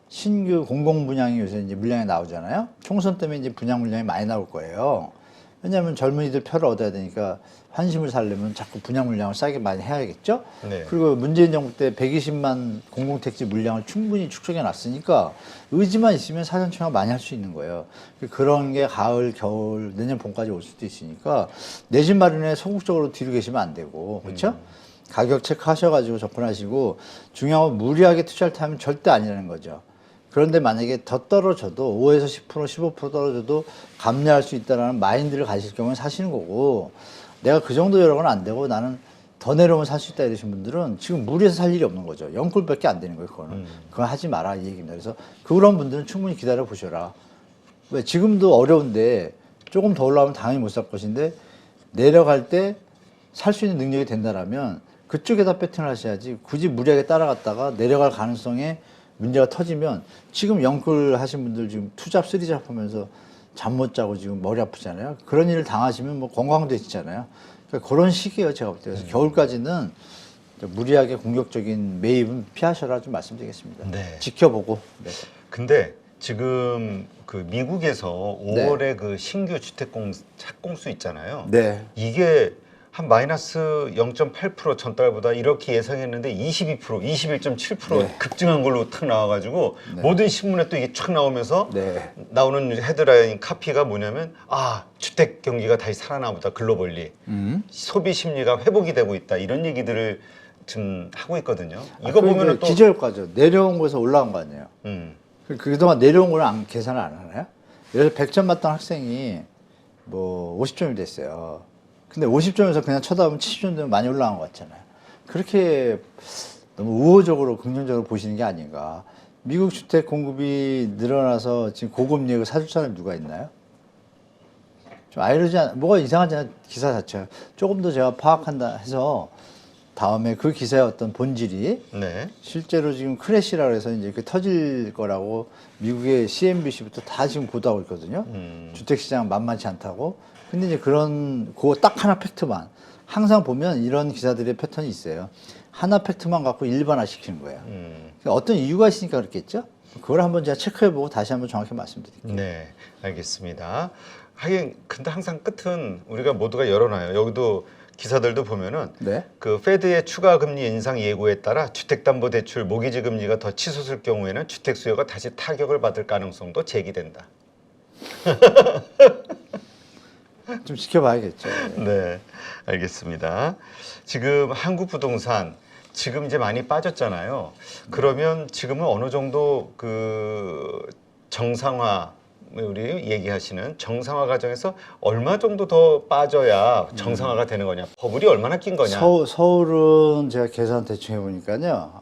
신규 공공 분양이 요새 이제 물량이 나오잖아요. 총선 때문에 이제 분양 물량이 많이 나올 거예요. 왜냐하면 젊은이들 표를 얻어야 되니까 환심을 살려면 자꾸 분양 물량을 싸게 많이 해야겠죠. 네. 그리고 문재인 정부 때 120만 공공택지 물량을 충분히 축적해 놨으니까 의지만 있으면 사전 청약 많이 할 수 있는 거예요. 그런 게 가을, 겨울, 내년 봄까지 올 수도 있으니까 내 집 마련에 소극적으로 뒤로 계시면 안 되고 그렇죠? 가격 체크하셔가지고 접근하시고 중요한 건 무리하게 투자를 타면 절대 아니라는 거죠. 그런데 만약에 더 떨어져도 5에서 10%, 15% 떨어져도 감내할 수 있다는 마인드를 가실 경우는 사시는 거고 내가 그 정도 여력은 안 되고 나는 더 내려오면 살 수 있다 이러신 분들은 지금 무리해서 살 일이 없는 거죠. 영꿀밖에 안 되는 거예요. 그거는. 그건 하지 마라 이 얘기입니다. 그래서 그런 분들은 충분히 기다려 보셔라. 왜 지금도 어려운데 조금 더 올라오면 당연히 못 살 것인데 내려갈 때 살 수 있는 능력이 된다라면 그쪽에다 배팅을 하셔야지 굳이 무리하게 따라갔다가 내려갈 가능성에 문제가 터지면 지금 영끌 하신 분들 지금 투잡, 쓰리잡 하면서 잠 못 자고 지금 머리 아프잖아요. 그런 일을 당하시면 뭐 건강되시잖아요. 그러니까 그런 시기예요, 제가 볼 때. 그래서 겨울까지는 무리하게 공격적인 매입은 피하셔라 좀 말씀드리겠습니다. 네. 지켜보고. 네. 근데 지금 그 미국에서 5월에 그 신규 주택 착공수 있잖아요. 네. 이게 한 마이너스 0.8% 전달보다 이렇게 예상했는데 22%, 21.7% 네. 급증한 걸로 탁 나와가지고 네. 모든 신문에 또 이게 촥 나오면서 네. 나오는 헤드라인 카피가 뭐냐면 주택 경기가 다시 살아나보다 글로벌리 소비 심리가 회복이 되고 있다 이런 얘기들을 지금 하고 있거든요. 이거 보면은 또 기저효과죠. 내려온 거에서 올라온 거 아니에요. 그동안 내려온 거는 계산을 안 하나요? 예를 들어 100점 맞던 학생이 뭐 50점이 됐어요. 근데 50점에서 그냥 쳐다보면 70점 되면 많이 올라간 것 같잖아요. 그렇게 너무 우호적으로 긍정적으로 보시는 게 아닌가. 미국 주택 공급이 늘어나서 지금 고금리를 사줄 사람이 누가 있나요? 좀 뭐가 이상하잖아요. 기사 자체가. 조금 더 제가 파악한다 해서 다음에 그 기사의 어떤 본질이 네. 실제로 지금 크래시라고 해서 이제 그 터질 거라고 미국의 CNBC부터 다 지금 보도하고 있거든요. 주택시장 만만치 않다고. 근데 이제 그거 딱 하나 팩트만. 항상 보면 이런 기사들의 패턴이 있어요. 하나 팩트만 갖고 일반화 시키는 거예요. 그러니까 어떤 이유가 있으니까 그렇겠죠? 그걸 한번 제가 체크해보고 다시 한번 정확히 말씀드릴게요. 네, 알겠습니다. 하긴 근데 항상 끝은 우리가 모두가 열어놔요. 여기도 기사들도 보면은 네. 그 페드의 추가 금리 인상 예고에 따라 주택담보대출 모기지 금리가 더 치솟을 경우에는 주택 수요가 다시 타격을 받을 가능성도 제기된다. 좀 지켜봐야겠죠. 네, 알겠습니다. 지금 한국 부동산 지금 이제 많이 빠졌잖아요. 그러면 지금은 어느 정도 그 정상화 우리 얘기하시는 정상화 과정에서 얼마 정도 더 빠져야 정상화가 되는 거냐? 버블이 얼마나 낀 거냐? 서울은 제가 계산 대충 해보니까요.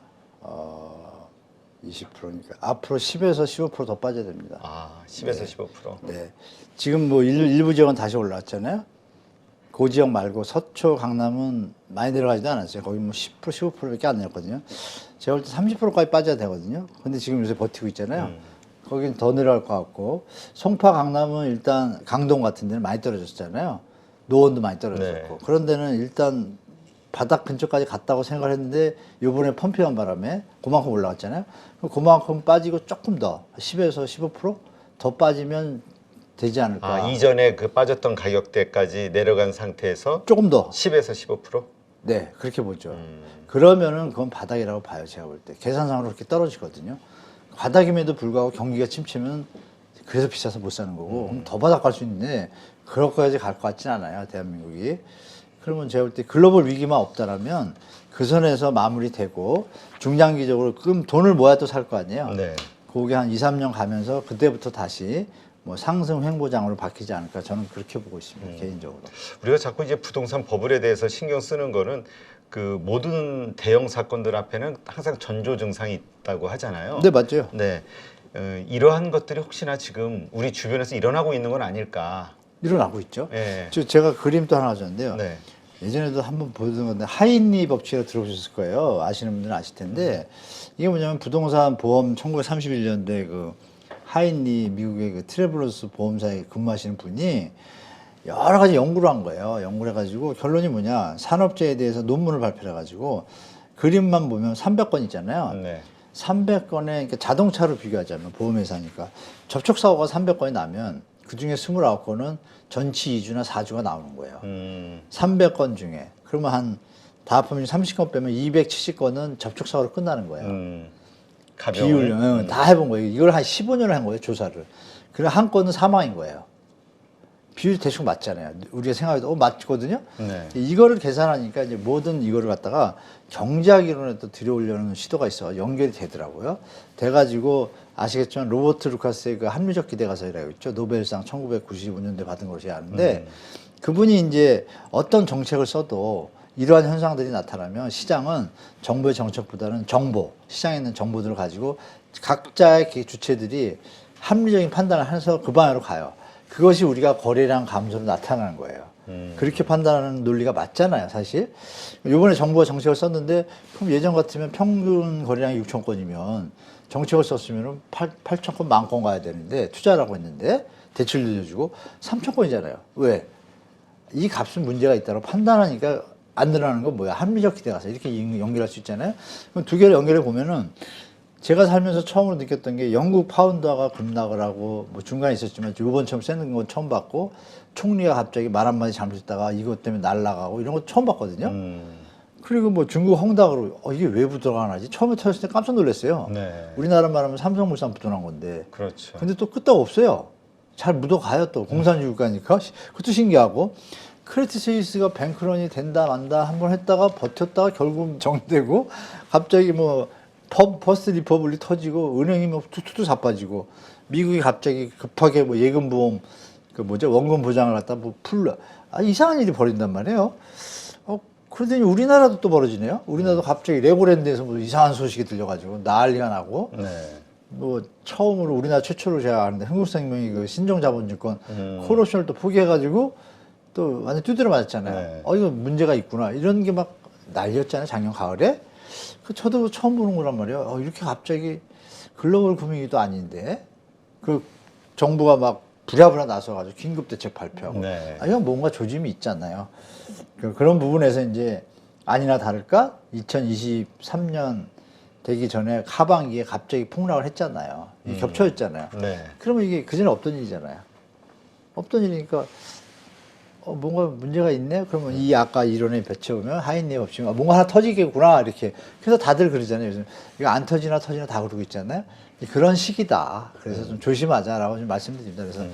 20%니까 앞으로 10에서 15% 더 빠져야 됩니다. 10에서 네. 15%. 네. 지금 뭐 일부 지역은 다시 올라왔잖아요. 그 지역 말고 서초, 강남은 많이 내려가지도 않았어요. 거기 뭐 10%, 15%밖에 안 내렸거든요. 제가 볼 때 30%까지 빠져야 되거든요. 근데 지금 요새 버티고 있잖아요. 거긴 더 내려갈 것 같고 송파, 강남은 일단 강동 같은 데는 많이 떨어졌잖아요. 노원도 많이 떨어졌고 네. 그런 데는 일단 바닥 근처까지 갔다고 생각을 했는데 요번에 펌핑한 바람에 그만큼 올라갔잖아요. 그만큼 빠지고 조금 더 10에서 15%더 빠지면 되지 않을까. 이전에 그 빠졌던 가격대까지 내려간 상태에서 조금 더. 10에서 15%? 네, 그렇게 보죠. 그러면은 그건 바닥이라고 봐요, 제가 볼 때. 계산상으로 그렇게 떨어지거든요. 바닥임에도 불구하고 경기가 침체면 그래서 비싸서 못 사는 거고, 그럼 더 바닥 갈 수 있는데, 그렇게까지 갈 것 같진 않아요, 대한민국이. 그러면 제가 볼 때 글로벌 위기만 없다라면 그 선에서 마무리되고, 중장기적으로, 그럼 돈을 모아 또 살 거 아니에요? 네. 그게 한 2, 3년 가면서 그때부터 다시 뭐 상승 횡보장으로 바뀌지 않을까 저는 그렇게 보고 있습니다. 개인적으로. 우리가 자꾸 이제 부동산 버블에 대해서 신경 쓰는 거는 그 모든 대형 사건들 앞에는 항상 전조 증상이 있다고 하잖아요. 네, 맞죠. 네. 이러한 것들이 혹시나 지금 우리 주변에서 일어나고 있는 건 아닐까? 일어나고 있죠. 네. 제가 그림도 하나 가졌는데요. 네. 예전에도 한번 보던 건데 하인리 법칙이라고 들어보셨을 거예요. 아시는 분들은 아실 텐데 이게 뭐냐면 부동산 보험 1931년도에 그 하인리 미국의 그 트래블러스 보험사에 근무하시는 분이 여러 가지 연구를 한 거예요. 연구를 해가지고 결론이 뭐냐 산업재해에 대해서 논문을 발표를 해가지고 그림만 보면 300건 있잖아요. 네. 300건에 그러니까 자동차로 비교하자면 보험회사니까 접촉 사고가 300건이 나면 그 중에 29건은 전치 2주나 4주가 나오는 거예요. 300건 중에 그러면 한 다 합하면 30건 빼면 270건은 접촉 사고로 끝나는 거예요. 비율 다 해본 거예요. 이걸 한 15년을 한 거예요, 조사를. 그래 한 건은 사망인 거예요. 비율이 대충 맞잖아요. 우리가 생각해도 맞거든요. 네. 이거를 계산하니까 이제 모든 이거를 갖다가 경제학 이론에 또 들여오려는 시도가 있어 연결이 되더라고요. 돼가지고 아시겠지만 로버트 루카스의 그 합리적 기대가설이라고 있죠. 노벨상 1995년도에 받은 것이 아는데 그분이 이제 어떤 정책을 써도 이러한 현상들이 나타나면 시장은 정부의 정책보다는 정보, 시장에 있는 정보들을 가지고 각자의 주체들이 합리적인 판단을 해서 그 방향으로 가요. 그것이 우리가 거래량 감소로 나타나는 거예요. 그렇게 판단하는 논리가 맞잖아요, 사실. 이번에 정부가 정책을 썼는데, 그럼 예전 같으면 평균 거래량이 6천 건이면 정책을 썼으면 8천 건, 10,000건 가야 되는데, 투자를 하고 있는데, 대출 늘려주고 3천 건이잖아요. 왜? 이 값은 문제가 있다고 판단하니까 안 늘어나는 건 뭐야? 합리적 기대가서 이렇게 연결할 수 있잖아요. 그럼 두 개를 연결해 보면은 제가 살면서 처음으로 느꼈던 게 영국 파운드화가 급락을 하고 뭐 중간에 있었지만 이번처럼 세는 건 처음 봤고 총리가 갑자기 말 한마디 잘못했다가 이것 때문에 날아가고 이런 거 처음 봤거든요. 그리고 뭐 중국 헝다으로 이게 왜 부도나지? 처음에 터졌을 때 깜짝 놀랐어요. 네. 우리나라 말하면 삼성물산 부도난 건데. 그렇죠. 근데 또 끄떡 없어요. 잘 묻어가요 또 공산주의국가니까. 그것도 신기하고. 크레디트 스위스가 뱅크런이 된다 만다 한번 했다가 버텼다가 결국 정되고 갑자기 뭐 퍼스트 리퍼블릭 터지고 은행이 뭐 툭툭 자빠지고 미국이 갑자기 급하게 뭐 예금보험 그 뭐죠 원금 보장을 갖다 뭐 풀러 이상한 일이 벌어진단 말이에요. 그러더니 우리나라도 또 벌어지네요. 우리나라도 갑자기 레고랜드에서 뭐 이상한 소식이 들려가지고 난리가 나고. 네. 뭐 처음으로 우리나라 최초로 제가 아는데 흥국생명이 그 신종자본증권 콜옵션을 또 포기해가지고 또 완전 두드려 맞았잖아요. 네. 이거 문제가 있구나. 이런 게 막 날렸잖아요. 작년 가을에. 저도 처음 보는 거란 말이에요. 이렇게 갑자기 글로벌 금융위기도 아닌데 그 정부가 막 부랴부랴 나서가지고 긴급 대책 발표하고. 네. 이건 뭔가 조짐이 있잖아요. 그런 부분에서 이제 아니나 다를까 2023년 되기 전에 하반기에 갑자기 폭락을 했잖아요. 겹쳐졌잖아요. 네. 그러면 이게 그전에 없던 일이잖아요. 없던 일이니까 뭔가 문제가 있네? 그러면 이 아까 이론에 뱉혀오면 하인님 없지만 뭔가 하나 터지겠구나 이렇게. 그래서 다들 그러잖아요. 요즘 이거 안 터지나 다 그러고 있잖아요. 그런 시기다. 그래서 좀 조심하자라고 좀 말씀드립니다. 그래서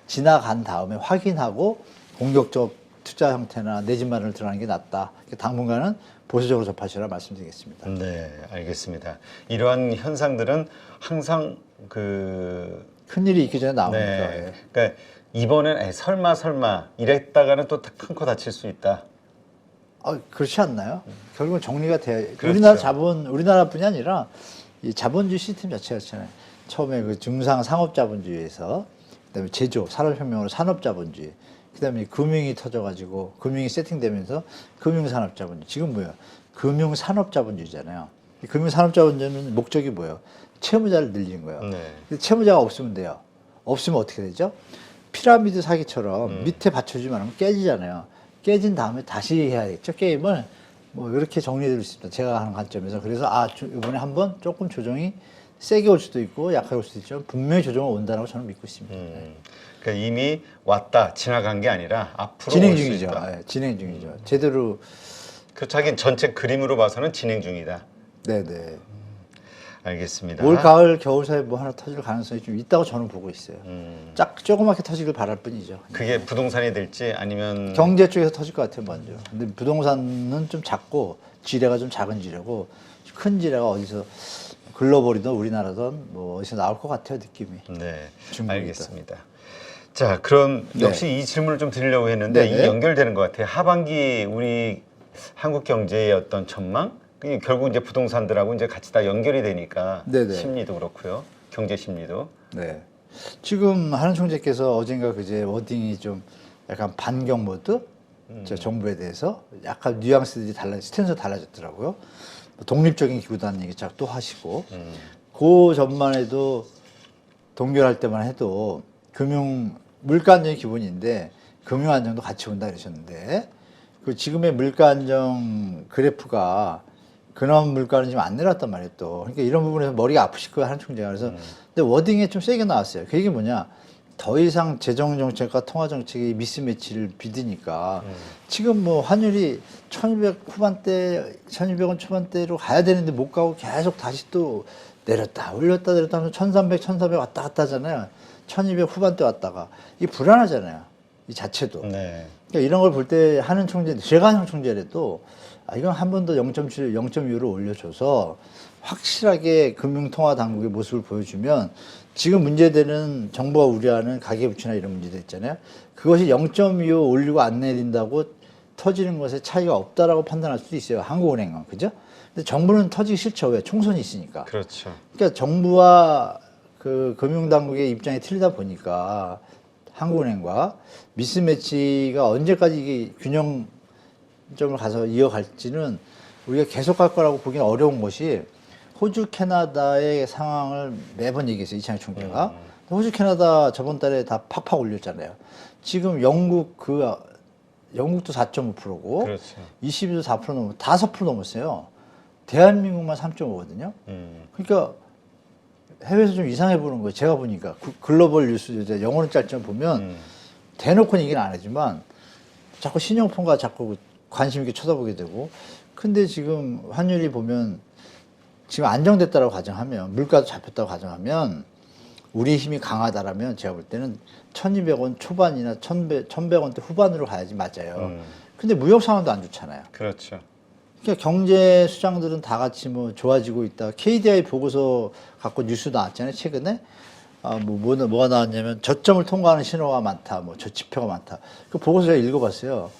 지나간 다음에 확인하고 공격적 투자 형태나 내 집 마련을 들어가는 게 낫다. 당분간은 보수적으로 접하시라 말씀드리겠습니다. 네, 알겠습니다. 이러한 현상들은 항상 큰일이 있기 전에 나오니까. 네. 예. 그러니까 이번엔 설마 이랬다가는 또 큰 코 다칠 수 있다. 그렇지 않나요? 결국은 정리가 돼야. 그렇죠. 우리나라뿐이 아니라 이 자본주의 시스템 자체가 그렇잖아요. 처음에 그 중상 상업자본주의에서 그다음에 제조, 산업혁명으로 산업자본주의, 그다음에 금융이 터져가지고 금융이 세팅되면서 금융산업자본주의. 지금 뭐예요? 금융산업자본주의잖아요. 이 금융산업자본주의는 목적이 뭐예요? 채무자를 늘리는 거예요. 네. 근데 채무자가 없으면 돼요. 없으면 어떻게 되죠? 피라미드 사기처럼 밑에 받쳐주면 않으면 깨지잖아요. 깨진 다음에 다시 해야겠죠. 게임을 뭐 이렇게 정리해드릴 수 있습니다. 제가 하는 관점에서. 그래서 이번에 한번 조금 조정이 세게 올 수도 있고 약하게 올 수도 있지만 분명히 조정은 온다고 저는 믿고 있습니다. 그러니까 이미 왔다 지나간 게 아니라 앞으로 진행 올 수 중이죠. 있다. 네, 진행 중이죠. 제대로. 그 자기 전체 그림으로 봐서는 진행 중이다. 네네. 알겠습니다. 올 가을 겨울 사이에 뭐 하나 터질 가능성이 좀 있다고 저는 보고 있어요. 조그맣게 터지길 바랄 뿐이죠. 그게 부동산이 될지 아니면 경제 쪽에서 터질 것 같아요, 먼저. 근데 부동산은 좀 작고 지뢰가 좀 작은 지뢰고 큰 지뢰가 어디서 글로벌이든 우리나라든 뭐 어디서 나올 것 같아요, 느낌이. 네, 중국이다. 알겠습니다. 자, 그럼 네. 역시 이 질문을 좀 드리려고 했는데 네네. 이게 연결되는 것 같아요. 하반기 우리 한국 경제의 어떤 전망, 결국 이제 부동산들하고 이제 같이 다 연결이 되니까 네네. 심리도 그렇고요, 경제 심리도. 네. 지금 한은 총재께서 어젠가 그제 워딩이 좀 약간 반경 모드, 저 정부에 대해서 약간 뉘앙스들이 스탠스가 달라졌더라고요. 독립적인 기구다는 얘기 또 하시고, 그 전만 해도 동결할 때만 해도 물가 안정이 기본인데 금융 안정도 같이 온다 그러셨는데 그 지금의 물가 안정 그래프가 근원 물가는 지금 안 내려왔단 말이에요 또. 그러니까 이런 부분에서 머리가 아프실 거예요 한 총재가. 그래서 근데 워딩에 좀 세게 나왔어요. 그 얘기 뭐냐? 더 이상 재정 정책과 통화 정책이 미스매치를 빚으니까 지금 뭐 환율이 1,200 후반대, 1,200원 초반대로 가야 되는데 못 가고 계속 다시 또 내렸다 올렸다 내렸다 하면서 1,300, 1,400 왔다 갔다 하잖아요. 1,200 후반대 왔다가 이게 불안하잖아요. 이 자체도. 네. 그러니까 이런 걸 볼 때 하는 총재, 제가 하는 총재라도 이건 한 번 더 0.7, 0.6로 올려줘서 확실하게 금융통화당국의 모습을 보여주면 지금 문제되는 정부가 우려하는 가계부채나 이런 문제들 있잖아요. 그것이 0.25 올리고 안 내린다고 터지는 것에 차이가 없다라고 판단할 수도 있어요. 한국은행은. 그죠? 근데 정부는 터지기 싫죠. 왜? 총선이 있으니까. 그렇죠. 그러니까 정부와 그 금융당국의 입장이 틀리다 보니까 한국은행과 미스매치가 언제까지 이게 균형점을 가서 이어갈지는 우리가 계속 갈 거라고 보기는 어려운 것이 호주, 캐나다의 상황을 매번 얘기했어요. 이창희 총재가. 호주, 캐나다 저번 달에 다 팍팍 올렸잖아요. 지금 영국도 4.5%고, 그렇죠. 22도 4% 넘고, 5% 넘었어요. 대한민국만 3.5거든요. 그러니까 해외에서 좀 이상해 보는 거예요. 제가 보니까. 글로벌 뉴스, 영어는 짧지만 보면 대놓고는 얘기는 안 하지만 자꾸 신용평가 자꾸 관심 있게 쳐다보게 되고. 근데 지금 환율이 보면 지금 안정됐다고 가정하면, 물가도 잡혔다고 가정하면, 우리 힘이 강하다라면 제가 볼 때는 1,200원 초반이나 1,100원대 후반으로 가야지 맞아요. 근데 무역 상황도 안 좋잖아요. 그렇죠. 그러니까 경제 수장들은 다 같이 뭐 좋아지고 있다. KDI 보고서 갖고 뉴스 나왔잖아요, 최근에. 뭐가 나왔냐면 저점을 통과하는 신호가 많다, 뭐 저지표가 많다. 그 보고서 제가 읽어봤어요.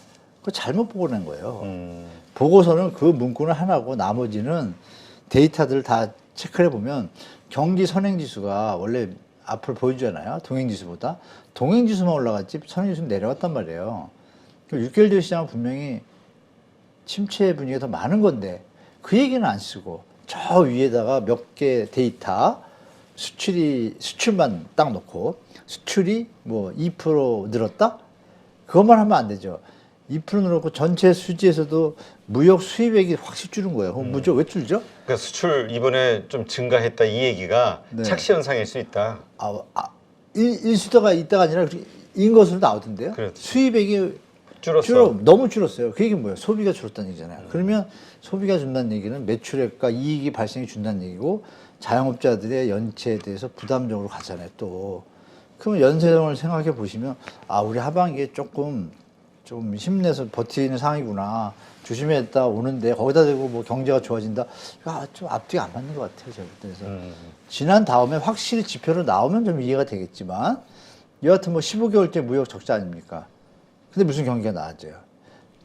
그거 잘못 보고 낸 거예요. 보고서는 그 문구는 하나고 나머지는 데이터들을 다 체크를 해보면 경기 선행지수가 원래 앞을 보여주잖아요. 동행지수보다. 동행지수만 올라갔지 선행지수는 내려왔단 말이에요. 6개월 뒤 시장은 분명히 침체 분위기가 더 많은 건데 그 얘기는 안 쓰고 저 위에다가 몇 개 데이터 수출만 딱 놓고 수출이 뭐 2% 늘었다? 그것만 하면 안 되죠. 2% 늘었고 전체 수지에서도 무역 수입액이 확실히 줄은 거예요. 뭐죠? 왜 줄죠? 그러니까 수출 이번에 좀 증가했다 이 얘기가 네. 착시 현상일 수 있다. 일수도가 있다가 아니라 인것으로 나오던데요. 그렇죠. 수입액이 줄었어. 너무 줄었어요. 그 얘기는 뭐예요? 소비가 줄었다는 얘기잖아요. 그러면 소비가 준다는 얘기는 매출액과 이익이 발생이 준다는 얘기고 자영업자들의 연체에 대해서 부담적으로 가잖아요. 또 그러면 연세정을 생각해 보시면 우리 하반기에 좀 힘내서 버티는 상황이구나. 조심했다 오는데 거기다 대고 뭐 경제가 좋아진다. 좀 앞뒤가 안 맞는 것 같아요. 제가 볼 때. 그래서 지난 다음에 확실히 지표로 나오면 좀 이해가 되겠지만 여하튼 뭐 15개월째 무역 적자 아닙니까? 근데 무슨 경기가 나아져요?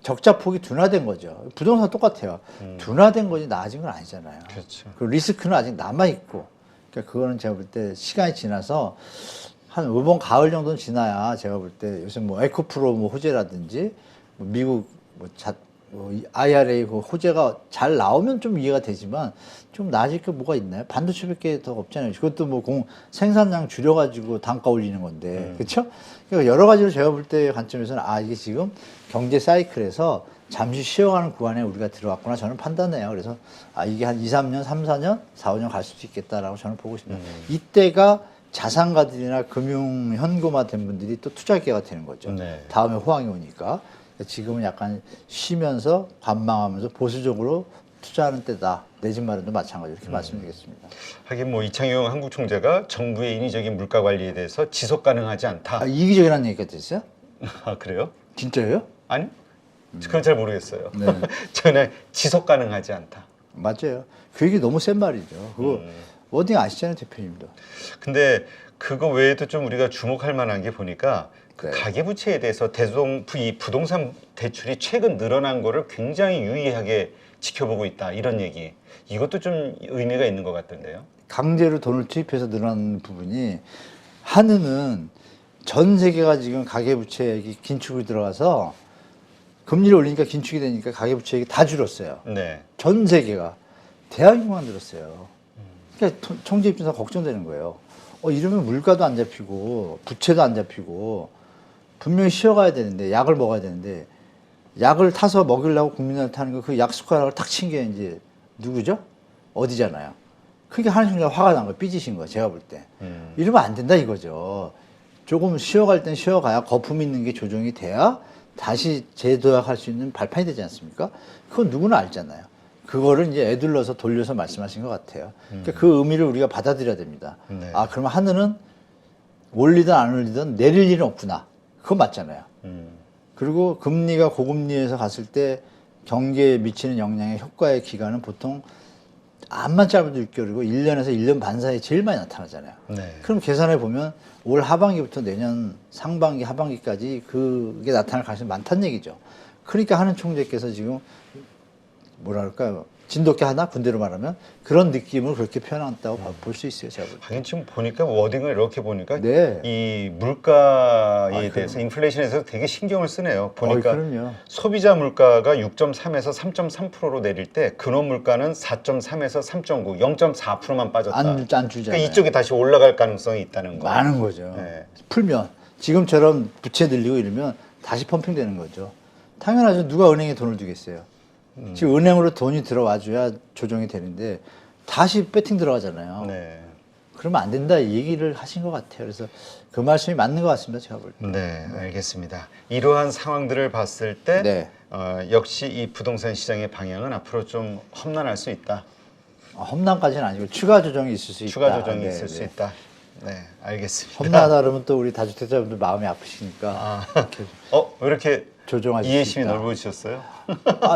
적자 폭이 둔화된 거죠. 부동산 똑같아요. 둔화된 거지 나아진 건 아니잖아요. 그렇죠. 그 리스크는 아직 남아있고. 그러니까 그거는 제가 볼 때 시간이 지나서 한 이번 가을 정도는 지나야 제가 볼 때 요새 뭐 에코프로 뭐 호재라든지 뭐 미국 IRA 그 호재가 잘 나오면 좀 이해가 되지만 좀 나아질 게 뭐가 있나요? 반도체밖에 더 없잖아요. 그것도 뭐 생산량 줄여가지고 단가 올리는 건데, 그렇죠? 그러니까 여러 가지로 제가 볼 때 관점에서는 이게 지금 경제 사이클에서 잠시 쉬어가는 구간에 우리가 들어왔구나 저는 판단해요. 그래서 이게 한 2, 3년, 3, 4년, 4, 5년 갈 수도 있겠다라고 저는 보고 있습니다. 이때가 자산가들이나 금융 현금화된 분들이 또 투자 기회가 되는 거죠. 네. 다음에 호황이 오니까. 지금은 약간 쉬면서 관망하면서 보수적으로 투자하는 때다. 내 집 마련도 마찬가지 이렇게 말씀드리겠습니다. 하긴 뭐 이창용 한국 총재가 정부의 인위적인 물가 관리에 대해서 지속 가능하지 않다. 이기적이라는 얘기가 됐어요? 그래요? 진짜예요? 아니? 그건 잘 모르겠어요. 네. 저는 지속 가능하지 않다. 맞아요. 그 얘기 너무 센 말이죠. 그거 워딩 아시잖아요, 대표님도. 근데 그거 외에도 좀 우리가 주목할 만한 게 보니까 그 네. 가계부채에 대해서 이 부동산 대출이 최근 늘어난 거를 굉장히 유의하게 지켜보고 있다 이런 얘기. 이것도 좀 의미가 있는 것 같던데요. 강제로 돈을 투입해서 늘어난 부분이 한은은 전 세계가 지금 가계부채액이 긴축이 들어가서 금리를 올리니까 긴축이 되니까 가계부채액이 다 줄었어요. 네. 전 세계가. 대한민국만 늘었어요. 그러니까 총재 입장에서 걱정되는 거예요. 이러면 물가도 안 잡히고 부채도 안 잡히고 분명히 쉬어가야 되는데 약을 먹어야 되는데 약을 타서 먹이려고 국민한테 하는 거 그 약 숟가락을 탁 친 게 이제 누구죠? 어디잖아요. 그게 하는 순간 화가 난 거예요. 삐지신 거예요. 제가 볼 때. 이러면 안 된다 이거죠. 조금 쉬어갈 땐 쉬어가야 거품 있는 게 조정이 돼야 다시 재도약할 수 있는 발판이 되지 않습니까? 그건 누구나 알잖아요. 그거를 이제 애둘러서 돌려서 말씀하신 것 같아요. 그러니까 그 의미를 우리가 받아들여야 됩니다. 네. 아, 그러면 하늘은 올리든 안 올리든 내릴 일은 없구나. 그건 맞잖아요. 그리고 금리가 고금리에서 갔을 때 경기에 미치는 영향의 효과의 기간은 보통 암만 짧아도 6개월이고 1년에서 1년 반 사이에 제일 많이 나타나잖아요. 네. 그럼 계산해 보면 올 하반기부터 내년 상반기, 하반기까지 그게 나타날 가능성이 많다는 얘기죠. 그러니까 하는 총재께서 지금 뭐랄까요, 진돗개 하나 군대로 말하면 그런 느낌을 그렇게 표현한다고 볼 수 있어요. 제가 볼 때. 하긴 지금 보니까 워딩을 이렇게 보니까 네. 이 물가에 아, 대해서 인플레이션에서 되게 신경을 쓰네요. 보니까 그럼요. 소비자 물가가 6.3에서 3.3%로 내릴 때 근원 물가는 4.3에서 3.9, 0.4%만 빠졌다. 안 주잖아요. 그러니까 이쪽이 다시 올라갈 가능성이 있다는 거. 많은 거죠. 네. 풀면 지금처럼 부채 늘리고 이러면 다시 펌핑되는 거죠. 당연하죠. 누가 은행에 돈을 두겠어요. 지금 은행으로 돈이 들어와줘야 조정이 되는데 다시 배팅 들어가잖아요. 네. 그러면 안 된다 이 얘기를 하신 것 같아요. 그래서 그 말씀이 맞는 것 같습니다. 제가 볼 때. 네, 알겠습니다. 이러한 상황들을 봤을 때 네. 역시 이 부동산 시장의 방향은 앞으로 좀 험난할 수 있다. 험난까지는 아니고 추가 조정이 있을 수 있다. 추가 조정이 네, 있을 네. 수 있다. 네, 알겠습니다. 험난하다 그러면 또 우리 다주택자분들 마음이 아프시니까 아, 이렇게 왜 이렇게 조정하실 수 이해심이 있다. 넓으셨어요?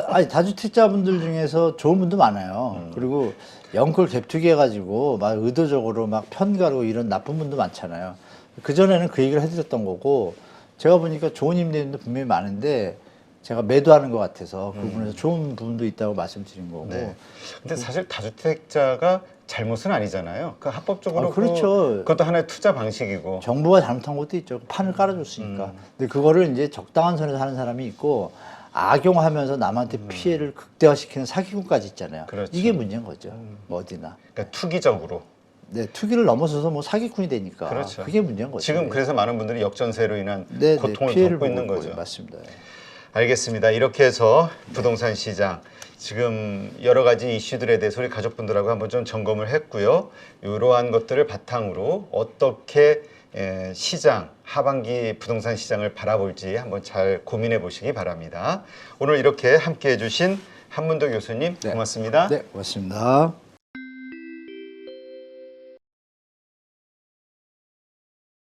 아니 다주택자분들 중에서 좋은 분도 많아요. 그리고 영끌 갭투기 해가지고 막 의도적으로 막 편가르고 이런 나쁜 분도 많잖아요. 그 전에는 그 얘기를 해드렸던 거고 제가 보니까 좋은 임대인도 분명히 많은데 제가 매도하는 것 같아서 그 부분에서 좋은 부분도 있다고 말씀드린 거고. 네. 근데 사실 다주택자가 잘못은 아니잖아요. 그 합법적으로 그렇죠. 그것도 하나의 투자 방식이고. 정부가 잘못한 것도 있죠. 판을 깔아줬으니까. 근데 그거를 이제 적당한 선에서 하는 사람이 있고 악용하면서 남한테 피해를 극대화시키는 사기꾼까지 있잖아요. 그렇죠. 이게 문제인 거죠. 뭐 어디나. 그러니까 투기적으로. 네, 투기를 넘어서서 뭐 사기꾼이 되니까. 그렇죠. 그게 문제인 거죠. 지금 그래서 많은 분들이 역전세로 인한 네, 고통을 피해를 겪고 있는 보고 거죠. 있고요. 맞습니다. 알겠습니다. 이렇게 해서 부동산 시장 지금 여러 가지 이슈들에 대해서 우리 가족분들하고 한번 좀 점검을 했고요. 이러한 것들을 바탕으로 어떻게 시장, 하반기 부동산 시장을 바라볼지 한번 잘 고민해 보시기 바랍니다. 오늘 이렇게 함께 해주신 한문도 교수님 네. 고맙습니다. 네, 고맙습니다.